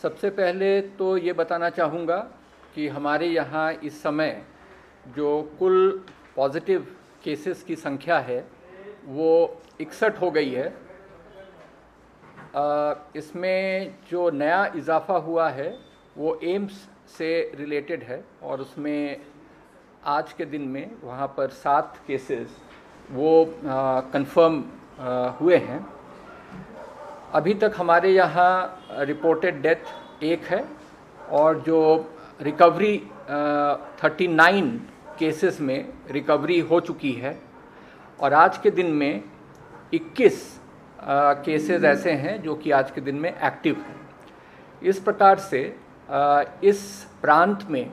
सबसे पहले तो ये बताना चाहूँगा कि हमारे यहाँ इस समय जो कुल पॉजिटिव केसेस की संख्या है वो 61 हो गई है। इसमें जो नया इजाफ़ा हुआ है वो एम्स से रिलेटेड है और उसमें आज के दिन में वहाँ पर 7 केसेस वो कंफर्म हुए हैं। अभी तक हमारे यहाँ रिपोर्टेड डेथ 1 है और जो रिकवरी 39 केसेस में रिकवरी हो चुकी है और आज के दिन में 21 केसेस ऐसे हैं जो कि आज के दिन में एक्टिव हैं। इस प्रकार से इस प्रांत में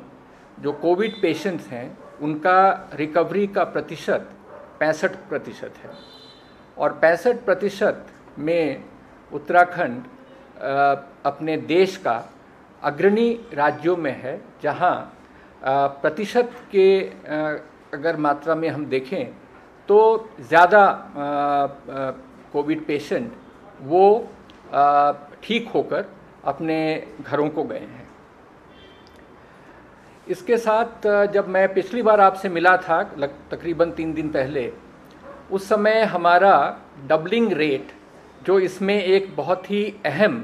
जो कोविड पेशेंट्स हैं उनका रिकवरी का प्रतिशत 65% है और 65% में उत्तराखंड अपने देश का अग्रणी राज्यों में है, जहां प्रतिशत के अगर मात्रा में हम देखें तो ज़्यादा कोविड पेशेंट वो ठीक होकर अपने घरों को गए हैं। इसके साथ जब मैं पिछली बार आपसे मिला था तकरीबन 3 दिन पहले, उस समय हमारा डबलिंग रेट, जो इसमें एक बहुत ही अहम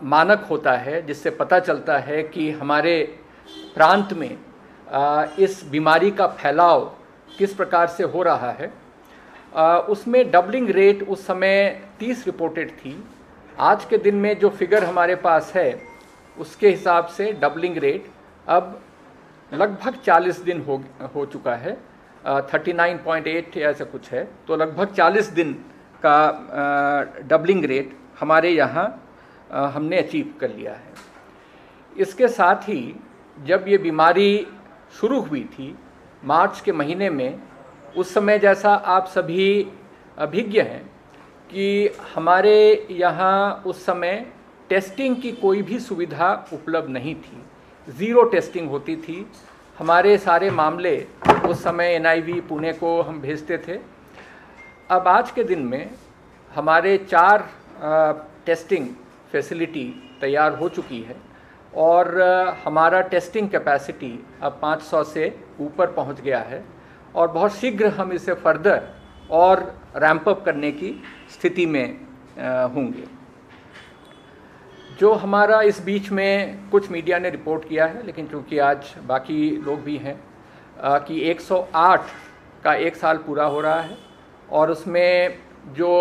मानक होता है जिससे पता चलता है कि हमारे प्रांत में इस बीमारी का फैलाव किस प्रकार से हो रहा है, उसमें डबलिंग रेट उस समय 30 रिपोर्टेड थी। आज के दिन में जो फिगर हमारे पास है उसके हिसाब से डबलिंग रेट अब लगभग 40 दिन हो चुका है, 39.8 या ऐसा कुछ है, तो लगभग 40 दिन का डबलिंग रेट हमारे यहाँ हमने अचीव कर लिया है। इसके साथ ही जब ये बीमारी शुरू हुई थी मार्च के महीने में, उस समय जैसा आप सभी अभिज्ञ हैं कि हमारे यहाँ उस समय टेस्टिंग की कोई भी सुविधा उपलब्ध नहीं थी, ज़ीरो टेस्टिंग होती थी। हमारे सारे मामले उस समय NIV पुणे को हम भेजते थे। अब आज के दिन में हमारे 4 टेस्टिंग फैसिलिटी तैयार हो चुकी है और हमारा टेस्टिंग कैपेसिटी अब 500 से ऊपर पहुंच गया है और बहुत शीघ्र हम इसे फर्दर और रैंप अप करने की स्थिति में होंगे। जो हमारा इस बीच में कुछ मीडिया ने रिपोर्ट किया है, लेकिन चूँकि आज बाकी लोग भी हैं, कि 108 का 1 साल पूरा हो रहा है और उसमें जो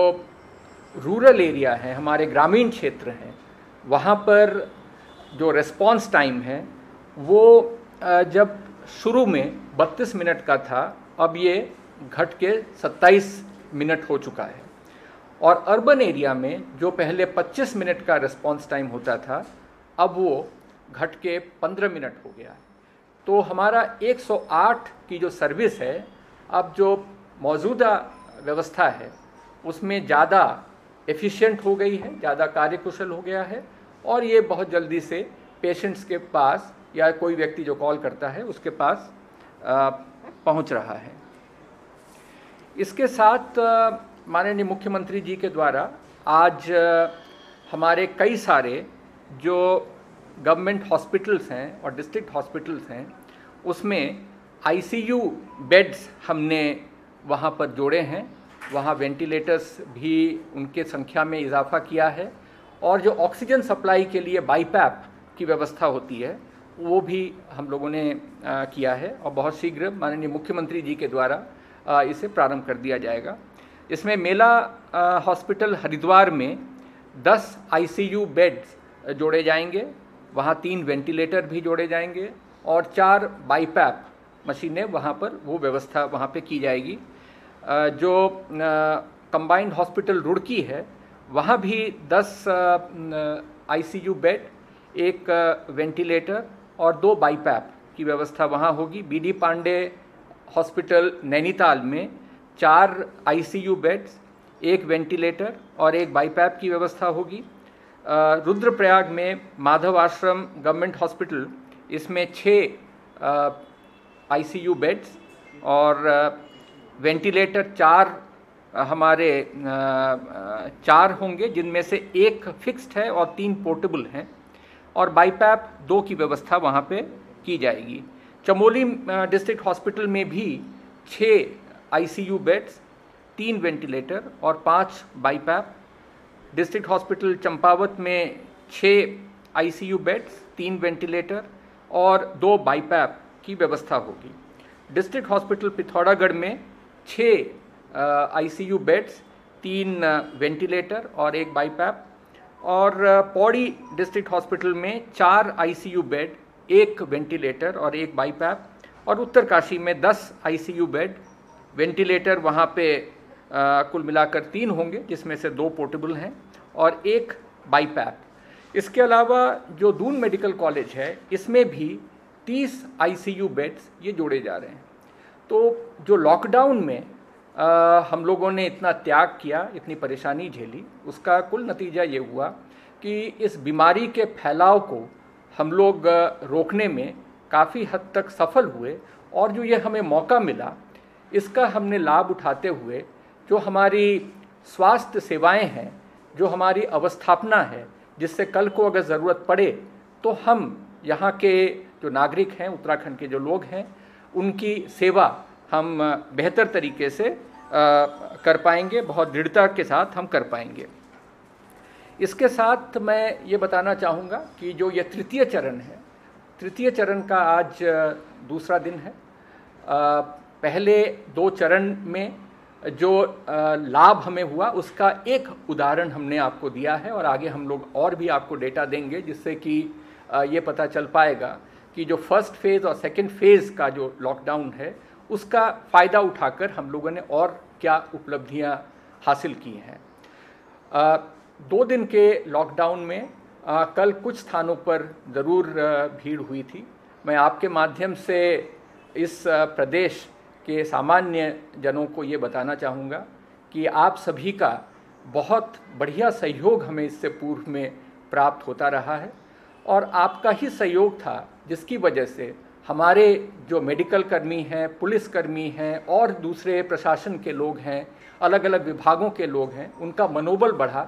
रूरल एरिया है, हमारे ग्रामीण क्षेत्र हैं, वहाँ पर जो रिस्पांस टाइम है वो जब शुरू में 32 मिनट का था, अब ये घट के 27 मिनट हो चुका है और अर्बन एरिया में जो पहले 25 मिनट का रिस्पांस टाइम होता था, अब वो घट के 15 मिनट हो गया है। तो हमारा 108 की जो सर्विस है, अब जो मौजूदा व्यवस्था है उसमें ज़्यादा एफिशिएंट हो गई है, ज़्यादा कार्यकुशल हो गया है और ये बहुत जल्दी से पेशेंट्स के पास या कोई व्यक्ति जो कॉल करता है उसके पास पहुंच रहा है। इसके साथ माननीय मुख्यमंत्री जी के द्वारा आज हमारे कई सारे जो गवर्नमेंट हॉस्पिटल्स हैं और डिस्ट्रिक्ट हॉस्पिटल्स हैं उसमें ICU बेड्स हमने वहाँ पर जोड़े हैं, वहाँ वेंटिलेटर्स भी उनके संख्या में इजाफा किया है और जो ऑक्सीजन सप्लाई के लिए बाईपैप की व्यवस्था होती है वो भी हम लोगों ने किया है और बहुत शीघ्र माननीय मुख्यमंत्री जी के द्वारा इसे प्रारंभ कर दिया जाएगा। इसमें मेला हॉस्पिटल हरिद्वार में 10 ICU बेड्स जोड़े जाएंगे, वहाँ 3 वेंटिलेटर भी जोड़े जाएंगे और 4 बाईपैप मशीनें वहाँ पर वो व्यवस्था वहाँ पे की जाएगी। जो कंबाइंड हॉस्पिटल रुड़की है वहाँ भी 10 ICU बेड, 1 वेंटिलेटर और 2 बाईपैप की व्यवस्था वहाँ होगी। BD पांडे हॉस्पिटल नैनीताल में 4 ICU बेड्स, 1 वेंटिलेटर और 1 बाईपैप की व्यवस्था होगी। रुद्रप्रयाग में माधव आश्रम गवर्नमेंट हॉस्पिटल, इसमें 6 ICU बेड्स और वेंटिलेटर 4 हमारे 4 होंगे, जिनमें से 1 फिक्स्ड है और 3 पोर्टेबल हैं। और बाईपैप 2 की व्यवस्था वहाँ पे की जाएगी। चमोली डिस्ट्रिक्ट हॉस्पिटल में भी 6 आईसीयू बेड्स, 3 वेंटिलेटर और 5 बाईपैप। डिस्ट्रिक्ट हॉस्पिटल चंपावत में 6 आईसीयू बेड्स, 3 वेंटिलेटर और 2 बाईपैप की व्यवस्था होगी। डिस्ट्रिक्ट हॉस्पिटल पिथौरागढ़ में 6 आईसीयू बेड्स, 3 वेंटिलेटर और 1 बाईपैप। और पौड़ी डिस्ट्रिक्ट हॉस्पिटल में 4 आईसीयू बेड, 1 वेंटिलेटर और 1 बाईपैप। और उत्तरकाशी में 10 आईसीयू बेड, वेंटिलेटर वहाँ पे कुल मिलाकर 3 होंगे, जिसमें से 2 पोर्टेबल हैं और 1 बाईपैप। इसके अलावा जो दून मेडिकल कॉलेज है, इसमें भी 30 आईसीयू बेड्स ये जोड़े जा रहे हैं। तो जो लॉकडाउन में हम लोगों ने इतना त्याग किया, इतनी परेशानी झेली, उसका कुल नतीजा ये हुआ कि इस बीमारी के फैलाव को हम लोग रोकने में काफ़ी हद तक सफल हुए। और जो ये हमें मौका मिला, इसका हमने लाभ उठाते हुए जो हमारी स्वास्थ्य सेवाएं हैं, जो हमारी अवस्थापना है, जिससे कल को अगर ज़रूरत पड़े तो हम यहाँ के जो नागरिक हैं, उत्तराखंड के जो लोग हैं, उनकी सेवा हम बेहतर तरीके से कर पाएंगे, बहुत दृढ़ता के साथ हम कर पाएंगे। इसके साथ मैं ये बताना चाहूँगा कि जो ये तृतीय चरण है, तृतीय चरण का आज दूसरा दिन है। पहले 2 चरण में जो लाभ हमें हुआ, उसका एक उदाहरण हमने आपको दिया है और आगे हम लोग और भी आपको डेटा देंगे, जिससे कि ये पता चल पाएगा कि जो फर्स्ट फेज़ और सेकंड फेज़ का जो लॉकडाउन है, उसका फ़ायदा उठाकर हम लोगों ने और क्या उपलब्धियां हासिल की हैं। 2 दिन के लॉकडाउन में कल कुछ स्थानों पर ज़रूर भीड़ हुई थी। मैं आपके माध्यम से इस प्रदेश के सामान्य जनों को ये बताना चाहूँगा कि आप सभी का बहुत बढ़िया सहयोग हमें इससे पूर्व में प्राप्त होता रहा है और आपका ही सहयोग था जिसकी वजह से हमारे जो मेडिकल कर्मी हैं, पुलिस कर्मी हैं और दूसरे प्रशासन के लोग हैं, अलग अलग विभागों के लोग हैं, उनका मनोबल बढ़ा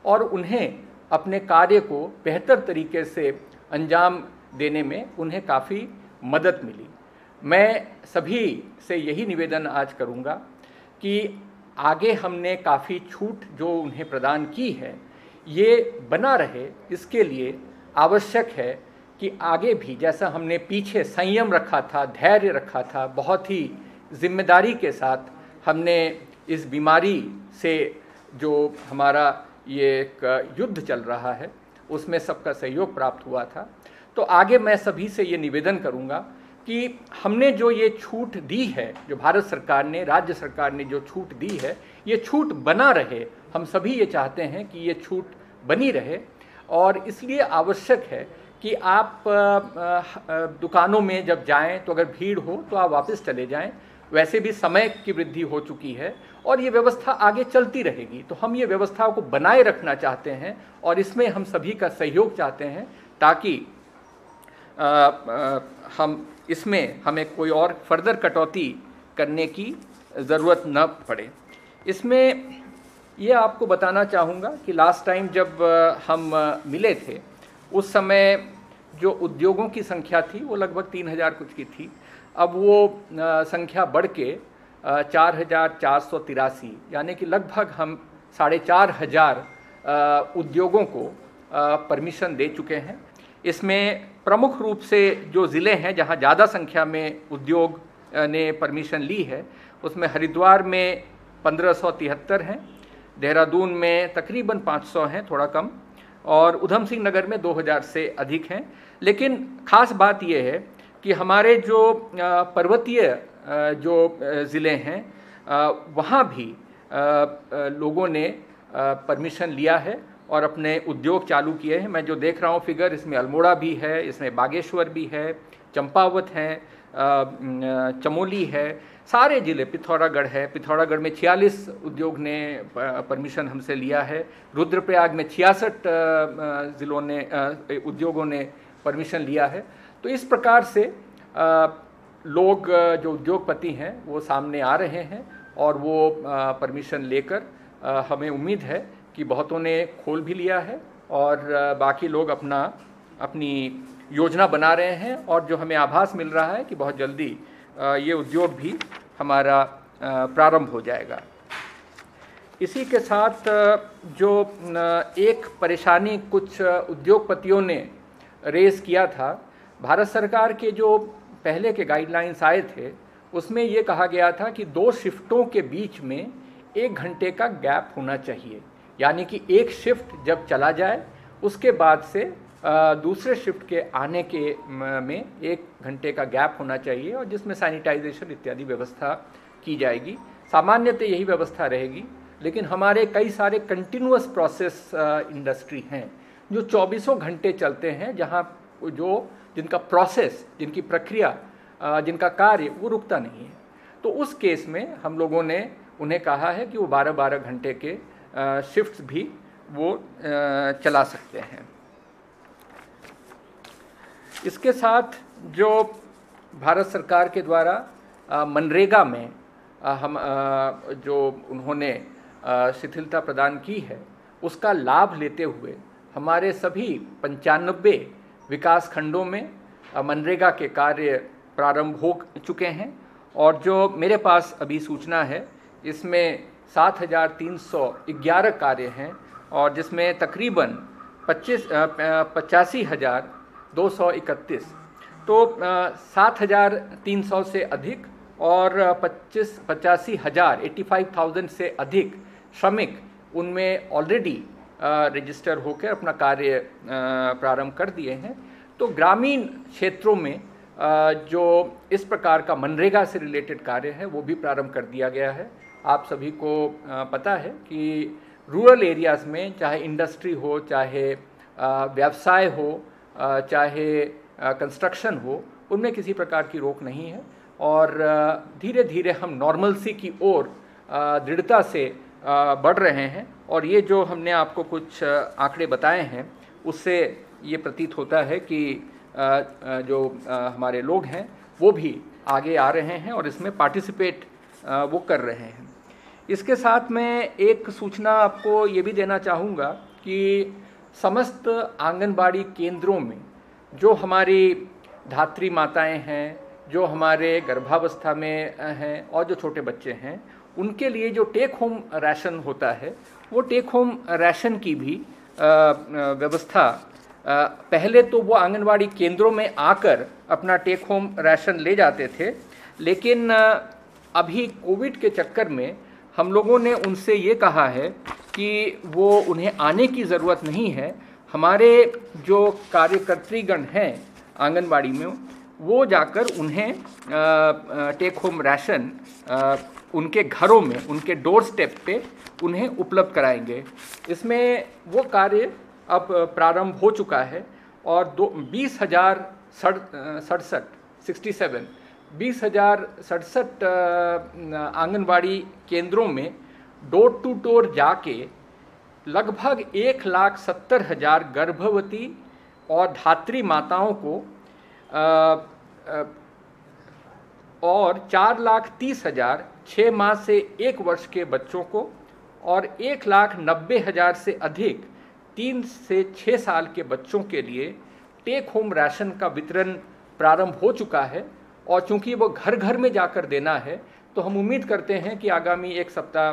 और उन्हें अपने कार्य को बेहतर तरीके से अंजाम देने में उन्हें काफ़ी मदद मिली। मैं सभी से यही निवेदन आज करूँगा कि आगे हमने काफ़ी छूट जो उन्हें प्रदान की है, ये बना रहे। इसके लिए आवश्यक है कि आगे भी जैसा हमने पीछे संयम रखा था, धैर्य रखा था, बहुत ही जिम्मेदारी के साथ हमने इस बीमारी से जो हमारा ये एक युद्ध चल रहा है, उसमें सबका सहयोग प्राप्त हुआ था। तो आगे मैं सभी से ये निवेदन करूँगा कि हमने जो ये छूट दी है, जो भारत सरकार ने, राज्य सरकार ने जो छूट दी है, ये छूट बना रहे। हम सभी ये चाहते हैं कि ये छूट बनी रहे और इसलिए आवश्यक है कि आप दुकानों में जब जाएं तो अगर भीड़ हो तो आप वापस चले जाएं। वैसे भी समय की वृद्धि हो चुकी है और ये व्यवस्था आगे चलती रहेगी, तो हम ये व्यवस्था को बनाए रखना चाहते हैं और इसमें हम सभी का सहयोग चाहते हैं ताकि हम इसमें हमें कोई और फर्दर कटौती करने की ज़रूरत न पड़े। इसमें ये आपको बताना चाहूँगा कि लास्ट टाइम जब हम मिले थे, उस समय जो उद्योगों की संख्या थी वो लगभग 3000 कुछ की थी। अब वो संख्या बढ़ के 4483, यानी कि लगभग हम 4500 उद्योगों को परमिशन दे चुके हैं। इसमें प्रमुख रूप से जो ज़िले हैं जहां ज़्यादा संख्या में उद्योग ने परमिशन ली है, उसमें हरिद्वार में 1573 हैं, देहरादून में तकरीबन 500 हैं, थोड़ा कम, और उधम सिंह नगर में 2000 से अधिक हैं। लेकिन ख़ास बात यह है कि हमारे जो पर्वतीय जो ज़िले हैं वहाँ भी लोगों ने परमिशन लिया है और अपने उद्योग चालू किए हैं। मैं जो देख रहा हूँ फिगर, इसमें अल्मोड़ा भी है, इसमें बागेश्वर भी है, चंपावत है, चमोली है, सारे ज़िले, पिथौरागढ़ है, पिथौरागढ़ में 46 उद्योग ने परमिशन हमसे लिया है, रुद्रप्रयाग में 66 ज़िलों ने उद्योगों ने परमिशन लिया है। तो इस प्रकार से लोग जो उद्योगपति हैं वो सामने आ रहे हैं और वो परमिशन लेकर हमें उम्मीद है कि बहुतों ने खोल भी लिया है और बाकी लोग अपना अपनी योजना बना रहे हैं और जो हमें आभास मिल रहा है कि बहुत जल्दी ये उद्योग भी हमारा प्रारंभ हो जाएगा। इसी के साथ जो एक परेशानी कुछ उद्योगपतियों ने रेज़ किया था, भारत सरकार के जो पहले के गाइडलाइंस आए थे उसमें ये कहा गया था कि 2 शिफ्टों के बीच में 1 घंटे का गैप होना चाहिए, यानी कि एक शिफ्ट जब चला जाए उसके बाद से दूसरे शिफ्ट के आने के में 1 घंटे का गैप होना चाहिए और जिसमें सैनिटाइजेशन इत्यादि व्यवस्था की जाएगी। सामान्यतः यही व्यवस्था रहेगी, लेकिन हमारे कई सारे कंटिन्यूअस प्रोसेस इंडस्ट्री हैं जो 24 घंटे चलते हैं, जहां जिनका प्रोसेस, जिनकी प्रक्रिया, जिनका कार्य वो रुकता नहीं है। तो उस केस में हम लोगों ने उन्हें कहा है कि वो 12-12 घंटे के शिफ्ट्स भी वो चला सकते हैं। इसके साथ जो भारत सरकार के द्वारा मनरेगा में हम जो उन्होंने शिथिलता प्रदान की है उसका लाभ लेते हुए हमारे सभी 95 विकास खंडों में मनरेगा के कार्य प्रारंभ हो चुके हैं और जो मेरे पास अभी सूचना है इसमें 7,311 कार्य हैं और जिसमें तकरीबन 85,231, तो 7,300 से अधिक और 85,000 से अधिक श्रमिक उनमें ऑलरेडी रजिस्टर होकर अपना कार्य प्रारंभ कर दिए हैं। तो ग्रामीण क्षेत्रों में जो इस प्रकार का मनरेगा से रिलेटेड कार्य है वो भी प्रारंभ कर दिया गया है। आप सभी को पता है कि रूरल एरियाज़ में चाहे इंडस्ट्री हो, चाहे व्यवसाय हो, चाहे कंस्ट्रक्शन हो, उनमें किसी प्रकार की रोक नहीं है और धीरे धीरे हम नॉर्मलसी की ओर दृढ़ता से बढ़ रहे हैं। और ये जो हमने आपको कुछ आंकड़े बताए हैं उससे ये प्रतीत होता है कि जो हमारे लोग हैं वो भी आगे आ रहे हैं और इसमें पार्टिसिपेट वो कर रहे हैं। इसके साथ मैं एक सूचना आपको ये भी देना चाहूँगा कि समस्त आंगनबाड़ी केंद्रों में जो हमारी धात्री माताएं हैं, जो हमारे गर्भावस्था में हैं और जो छोटे बच्चे हैं, उनके लिए जो टेक होम राशन होता है वो टेक होम राशन की भी व्यवस्था पहले तो वो आंगनबाड़ी केंद्रों में आकर अपना टेक होम राशन ले जाते थे, लेकिन अभी कोविड के चक्कर में हम लोगों ने उनसे ये कहा है कि वो उन्हें आने की ज़रूरत नहीं है। हमारे जो कार्यकर्त्रीगण हैं आंगनबाड़ी में वो जाकर उन्हें टेक होम राशन उनके घरों में, उनके डोर स्टेप पे उन्हें उपलब्ध कराएंगे। इसमें वो कार्य अब प्रारंभ हो चुका है और 20,067 आंगनबाड़ी केंद्रों में डोर टू डोर जाके लगभग 1,70,000 गर्भवती और धात्री माताओं को और 4,30,000 6 माह से 1 वर्ष के बच्चों को और 1,90,000 से अधिक 3 से 6 साल के बच्चों के लिए टेक होम राशन का वितरण प्रारंभ हो चुका है। और चूंकि वो घर घर में जाकर देना है तो हम उम्मीद करते हैं कि आगामी 1 सप्ताह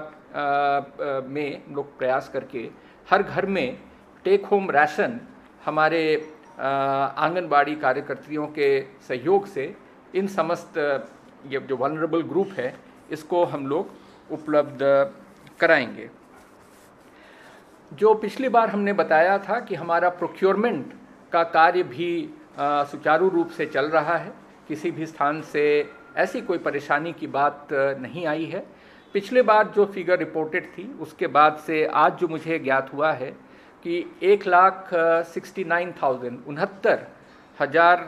में लोग प्रयास करके हर घर में टेक होम राशन हमारे आंगनबाड़ी कार्यकर्त्रियों के सहयोग से इन समस्त ये जो वल्नरेबल ग्रुप है इसको हम लोग उपलब्ध कराएंगे। जो पिछली बार हमने बताया था कि हमारा प्रोक्योरमेंट का कार्य भी सुचारू रूप से चल रहा है, किसी भी स्थान से ऐसी कोई परेशानी की बात नहीं आई है। पिछले बार जो फिगर रिपोर्टेड थी उसके बाद से आज जो मुझे ज्ञात हुआ है कि 1,69,069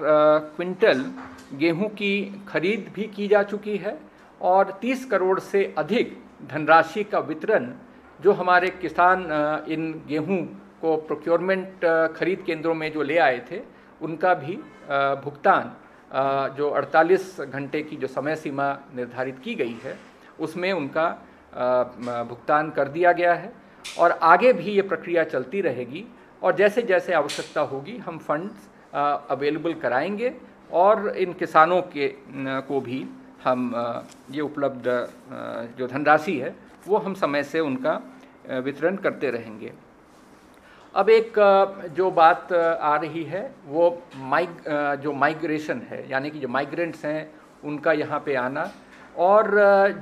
क्विंटल गेहूं की खरीद भी की जा चुकी है और 30 करोड़ से अधिक धनराशि का वितरण जो हमारे किसान इन गेहूं को प्रोक्योरमेंट खरीद केंद्रों में जो ले आए थे उनका भी भुगतान जो 48 घंटे की जो समय सीमा निर्धारित की गई है उसमें उनका भुगतान कर दिया गया है और आगे भी ये प्रक्रिया चलती रहेगी। और जैसे जैसे आवश्यकता होगी हम फंड्स अवेलेबल कराएंगे और इन किसानों के को भी हम ये उपलब्ध जो धनराशि है वो हम समय से उनका वितरण करते रहेंगे। अब एक जो बात आ रही है वो जो माइग्रेशन है, यानी कि जो माइग्रेंट्स हैं उनका यहाँ पे आना, और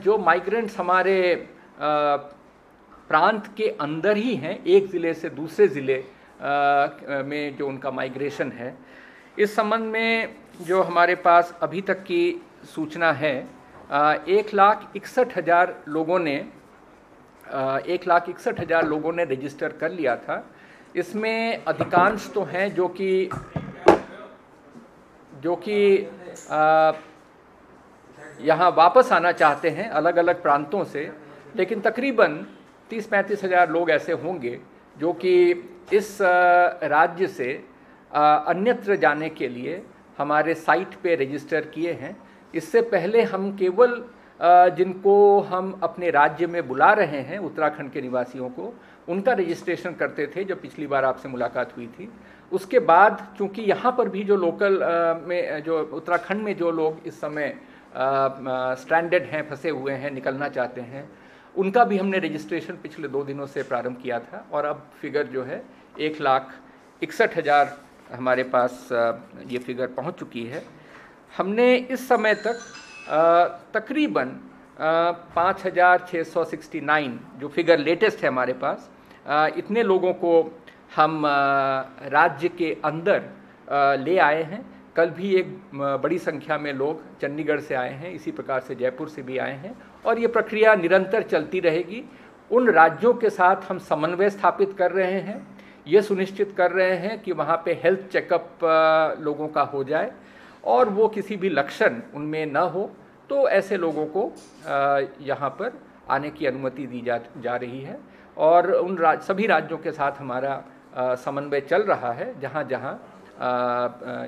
जो माइग्रेंट्स हमारे प्रांत के अंदर ही हैं, एक ज़िले से दूसरे ज़िले में जो उनका माइग्रेशन है, इस संबंध में जो हमारे पास अभी तक की सूचना है 1,61,000 लोगों ने 1,61,000 लोगों ने रजिस्टर कर लिया था। इसमें अधिकांश तो हैं जो कि यहाँ वापस आना चाहते हैं अलग अलग प्रांतों से, लेकिन तकरीबन 30-35 हज़ार लोग ऐसे होंगे जो कि इस राज्य से अन्यत्र जाने के लिए हमारे साइट पे रजिस्टर किए हैं। इससे पहले हम केवल जिनको हम अपने राज्य में बुला रहे हैं, उत्तराखंड के निवासियों को, उनका रजिस्ट्रेशन करते थे जब पिछली बार आपसे मुलाकात हुई थी। उसके बाद चूंकि यहाँ पर भी जो लोकल में जो उत्तराखंड में जो लोग इस समय स्ट्रैंडेड हैं, फंसे हुए हैं, निकलना चाहते हैं, उनका भी हमने रजिस्ट्रेशन पिछले 2 दिनों से प्रारंभ किया था और अब फिगर जो है 1,61,000 हमारे पास ये फिगर पहुँच चुकी है। हमने इस समय तक तकरीबन 5,669 जो फिगर लेटेस्ट है हमारे पास, इतने लोगों को हम राज्य के अंदर ले आए हैं। कल भी एक बड़ी संख्या में लोग चंडीगढ़ से आए हैं, इसी प्रकार से जयपुर से भी आए हैं, और ये प्रक्रिया निरंतर चलती रहेगी। उन राज्यों के साथ हम समन्वय स्थापित कर रहे हैं, ये सुनिश्चित कर रहे हैं कि वहाँ पे हेल्थ चेकअप लोगों का हो जाए और वो किसी भी लक्षण उनमें न हो, तो ऐसे लोगों को यहाँ पर आने की अनुमति दी जा रही है। और उन सभी राज्यों के साथ हमारा समन्वय चल रहा है जहाँ जहाँ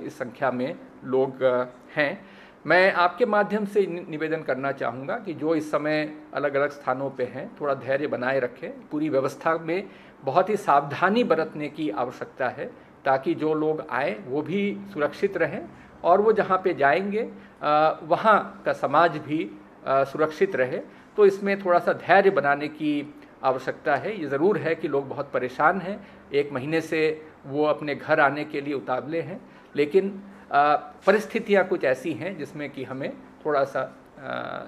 इस संख्या में लोग हैं। मैं आपके माध्यम से निवेदन करना चाहूँगा कि जो इस समय अलग अलग स्थानों पे हैं, थोड़ा धैर्य बनाए रखें। पूरी व्यवस्था में बहुत ही सावधानी बरतने की आवश्यकता है ताकि जो लोग आए वो भी सुरक्षित रहें और वो जहाँ पे जाएंगे वहाँ का समाज भी सुरक्षित रहे। तो इसमें थोड़ा सा धैर्य बनाने की आवश्यकता है। ये ज़रूर है कि लोग बहुत परेशान हैं, 1 महीने से वो अपने घर आने के लिए उतावले हैं, लेकिन परिस्थितियाँ कुछ ऐसी हैं जिसमें कि हमें थोड़ा सा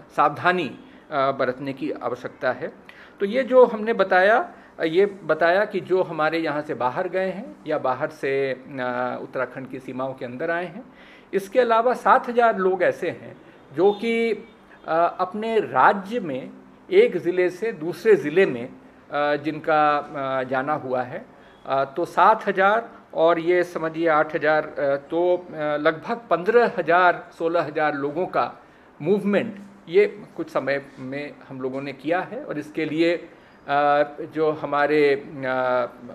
सावधानी बरतने की आवश्यकता है। तो ये जो हमने बताया कि जो हमारे यहाँ से बाहर गए हैं या बाहर से उत्तराखंड की सीमाओं के अंदर आए हैं, इसके अलावा 7,000 लोग ऐसे हैं जो कि अपने राज्य में एक ज़िले से दूसरे ज़िले में जिनका जाना हुआ है, तो 7,000 और ये समझिए 8,000, तो लगभग 15,000-16,000 लोगों का मूवमेंट ये कुछ समय में हम लोगों ने किया है। और इसके लिए जो हमारे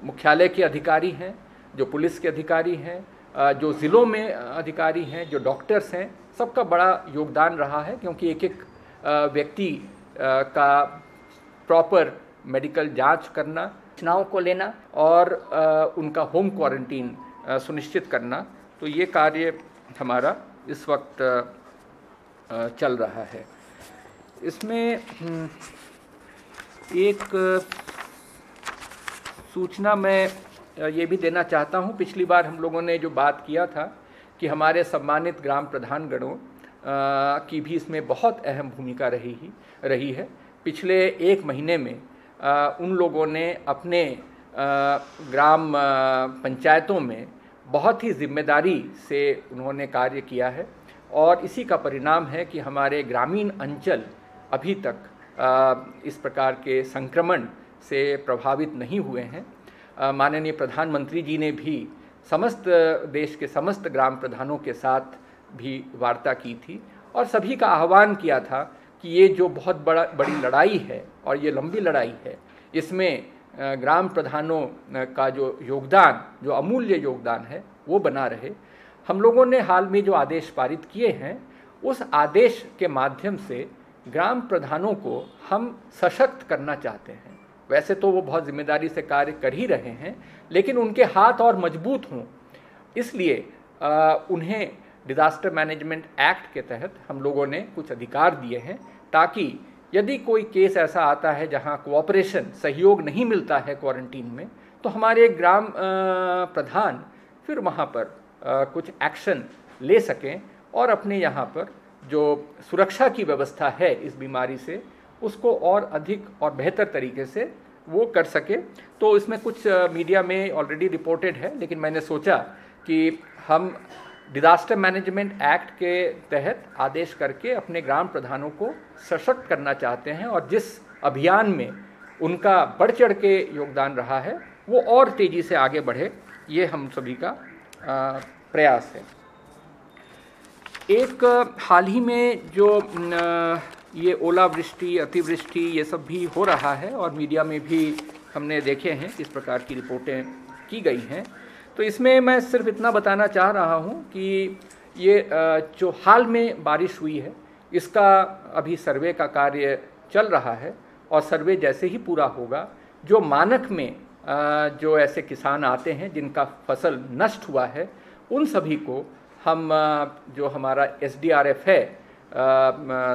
मुख्यालय के अधिकारी हैं, जो पुलिस के अधिकारी हैं, जो ज़िलों में अधिकारी हैं, जो डॉक्टर्स हैं, सबका बड़ा योगदान रहा है, क्योंकि एक व्यक्ति का प्रॉपर मेडिकल जांच करना, सूचनाओं को लेना और उनका होम क्वारंटीन सुनिश्चित करना, तो ये कार्य हमारा इस वक्त चल रहा है। इसमें एक सूचना मैं ये भी देना चाहता हूँ। पिछली बार हम लोगों ने जो बात किया था कि हमारे सम्मानित ग्राम प्रधानगणों की भी इसमें बहुत अहम भूमिका रही है। पिछले 1 महीने में उन लोगों ने अपने ग्राम पंचायतों में बहुत ही जिम्मेदारी से उन्होंने कार्य किया है और इसी का परिणाम है कि हमारे ग्रामीण अंचल अभी तक इस प्रकार के संक्रमण से प्रभावित नहीं हुए हैं। माननीय प्रधानमंत्री जी ने भी समस्त देश के समस्त ग्राम प्रधानों के साथ भी वार्ता की थी और सभी का आह्वान किया था कि ये जो बहुत बड़ी लड़ाई है और ये लंबी लड़ाई है, इसमें ग्राम प्रधानों का जो योगदान, जो अमूल्य योगदान है, वो बना रहे। हम लोगों ने हाल में जो आदेश पारित किए हैं, उस आदेश के माध्यम से ग्राम प्रधानों को हम सशक्त करना चाहते हैं। वैसे तो वो बहुत जिम्मेदारी से कार्य कर ही रहे हैं, लेकिन उनके हाथ और मजबूत हों, इसलिए उन्हें डिज़ास्टर मैनेजमेंट एक्ट के तहत हम लोगों ने कुछ अधिकार दिए हैं, ताकि यदि कोई केस ऐसा आता है जहां कोऑपरेशन, सहयोग नहीं मिलता है क्वारंटीन में, तो हमारे ग्राम प्रधान फिर वहां पर कुछ एक्शन ले सकें और अपने यहाँ पर जो सुरक्षा की व्यवस्था है इस बीमारी से, उसको और अधिक और बेहतर तरीके से वो कर सके। तो इसमें कुछ मीडिया में ऑलरेडी रिपोर्टेड है, लेकिन मैंने सोचा कि हम डिज़ास्टर मैनेजमेंट एक्ट के तहत आदेश करके अपने ग्राम प्रधानों को सशक्त करना चाहते हैं, और जिस अभियान में उनका बढ़ चढ़ के योगदान रहा है वो और तेज़ी से आगे बढ़े, ये हम सभी का प्रयास है। एक हाल ही में जो ये ओलावृष्टि, अतिवृष्टि, ये सब भी हो रहा है और मीडिया में भी हमने देखे हैं, इस प्रकार की रिपोर्टें की गई हैं। तो इसमें मैं सिर्फ इतना बताना चाह रहा हूँ कि ये जो हाल में बारिश हुई है, इसका अभी सर्वे का कार्य चल रहा है, और सर्वे जैसे ही पूरा होगा, जो मानक में जो ऐसे किसान आते हैं जिनका फसल नष्ट हुआ है, उन सभी को हम जो हमारा SDRF है,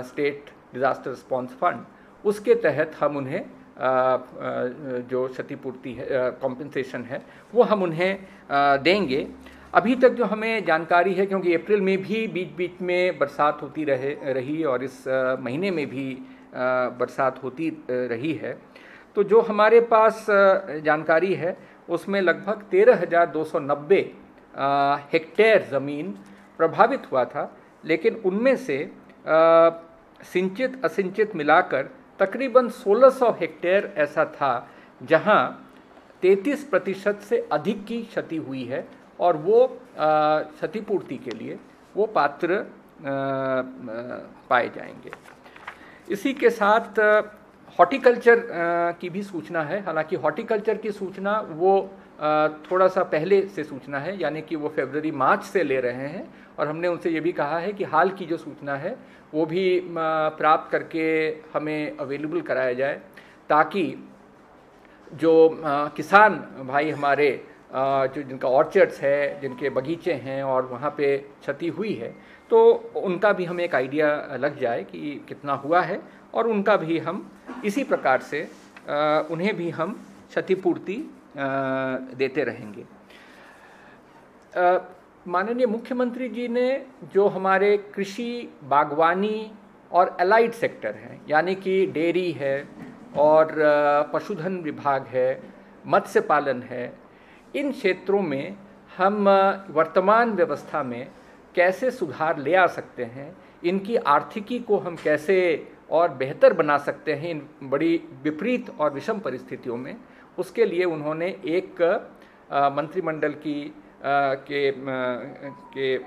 स्टेट डिज़ास्टर रिस्पॉन्स फंड, उसके तहत हम उन्हें जो क्षतिपूर्ति है, कॉम्पेंसेशन है, वो हम उन्हें देंगे। अभी तक जो हमें जानकारी है, क्योंकि अप्रैल में भी बीच बीच में बरसात होती रही और इस महीने में भी बरसात होती रही है, तो जो हमारे पास जानकारी है उसमें लगभग 13,290 हेक्टेयर ज़मीन प्रभावित हुआ था, लेकिन उनमें से सिंचित असिंचित मिलाकर तकरीबन 1600 हेक्टेयर ऐसा था जहां 33% से अधिक की क्षति हुई है, और वो क्षतिपूर्ति के लिए वो पात्र पाए जाएंगे। इसी के साथ हॉर्टिकल्चर की भी सूचना है। हालांकि हॉर्टिकल्चर की सूचना वो थोड़ा सा पहले से सूचना है, यानी कि वो फरवरी मार्च से ले रहे हैं, और हमने उनसे ये भी कहा है कि हाल की जो सूचना है वो भी प्राप्त करके हमें अवेलेबल कराया जाए, ताकि जो किसान भाई हमारे जो जिनका ऑर्चर्ड्स है, जिनके बगीचे हैं और वहाँ पे क्षति हुई है, तो उनका भी हमें एक आइडिया लग जाए कि कितना हुआ है, और उनका भी हम इसी प्रकार से उन्हें भी हम क्षतिपूर्ति देते रहेंगे। माननीय मुख्यमंत्री जी ने जो हमारे कृषि, बागवानी और एलाइड सेक्टर हैं, यानी कि डेयरी है और पशुधन विभाग है, मत्स्य पालन है, इन क्षेत्रों में हम वर्तमान व्यवस्था में कैसे सुधार ले आ सकते हैं, इनकी आर्थिकी को हम कैसे और बेहतर बना सकते हैं इन बड़ी विपरीत और विषम परिस्थितियों में, उसके लिए उन्होंने एक मंत्रिमंडल के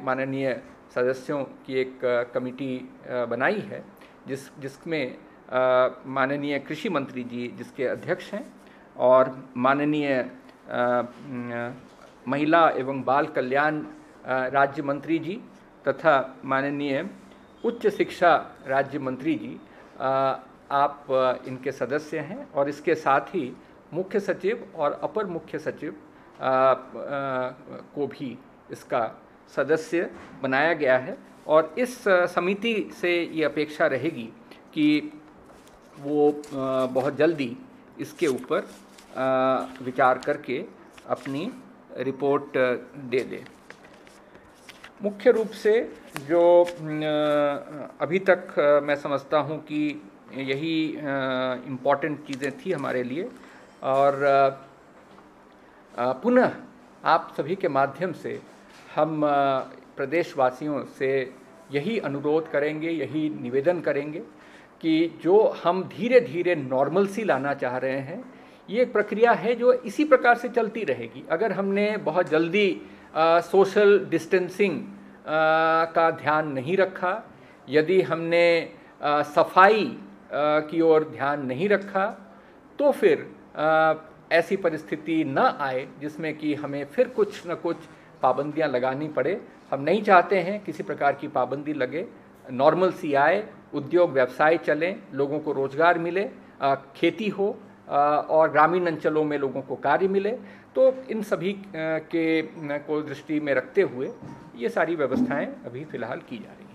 माननीय सदस्यों की एक कमेटी बनाई है, जिसमें माननीय कृषि मंत्री जी जिसके अध्यक्ष हैं, और माननीय महिला एवं बाल कल्याण राज्य मंत्री जी तथा माननीय उच्च शिक्षा राज्य मंत्री जी आप इनके सदस्य हैं, और इसके साथ ही मुख्य सचिव और अपर मुख्य सचिव को भी इसका सदस्य बनाया गया है। और इस समिति से ये अपेक्षा रहेगी कि वो बहुत जल्दी इसके ऊपर विचार करके अपनी रिपोर्ट दे दे। मुख्य रूप से जो अभी तक मैं समझता हूँ कि यही इम्पॉर्टेंट चीज़ें थी हमारे लिए, और पुनः आप सभी के माध्यम से हम प्रदेशवासियों से यही अनुरोध करेंगे, यही निवेदन करेंगे कि जो हम धीरे धीरे नॉर्मलसी लाना चाह रहे हैं, ये एक प्रक्रिया है जो इसी प्रकार से चलती रहेगी। अगर हमने बहुत जल्दी सोशल डिस्टेंसिंग का ध्यान नहीं रखा, यदि हमने सफाई की ओर ध्यान नहीं रखा, तो फिर ऐसी परिस्थिति न आए जिसमें कि हमें फिर कुछ न कुछ पाबंदियां लगानी पड़े। हम नहीं चाहते हैं किसी प्रकार की पाबंदी लगे, नॉर्मलसी आए, उद्योग व्यवसाय चलें, लोगों को रोजगार मिले, खेती हो, और ग्रामीण अंचलों में लोगों को कार्य मिले। तो इन सभी को दृष्टि में रखते हुए ये सारी व्यवस्थाएं अभी फ़िलहाल की जा रही हैं।